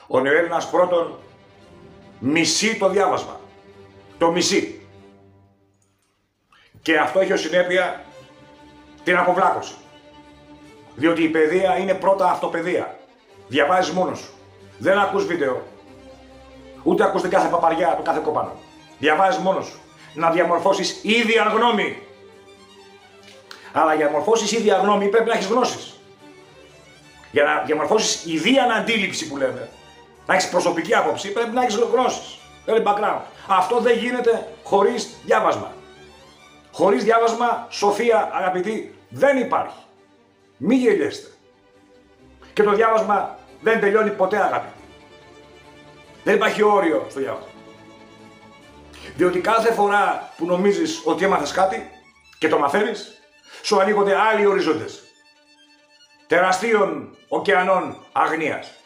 Ο νεοέλληνας πρώτον μισεί το διάβασμα. Το μισεί. Και αυτό έχει ως συνέπεια την αποβλάκωση. Διότι η παιδεία είναι πρώτα αυτοπαιδεία. Διαβάζεις μόνος σου. Δεν ακούς βίντεο. Ούτε ακούς την κάθε παπαριά, το κάθε κόπανο. Διαβάζεις μόνος σου. Να διαμορφώσεις ίδια γνώμη. Αλλά για να διαμορφώσεις ίδια γνώμη πρέπει να έχεις γνώσεις. Για να διαμορφώσεις ιδία αντίληψη που λέμε, να έχεις προσωπική άποψη, πρέπει να έχεις γνώσεις. Θέλει background. Αυτό δεν γίνεται χωρίς διάβασμα. Χωρίς διάβασμα, σοφία, αγαπητοί, δεν υπάρχει. Μη γελιέστε. Και το διάβασμα δεν τελειώνει ποτέ, αγαπητοί. Δεν υπάρχει όριο στο διάβασμα. Διότι κάθε φορά που νομίζεις ότι έμαθες κάτι και το μαθαίνεις, σου ανοίγονται άλλοι οριζόντες. Τεραστίων ωκεανών αγνίας.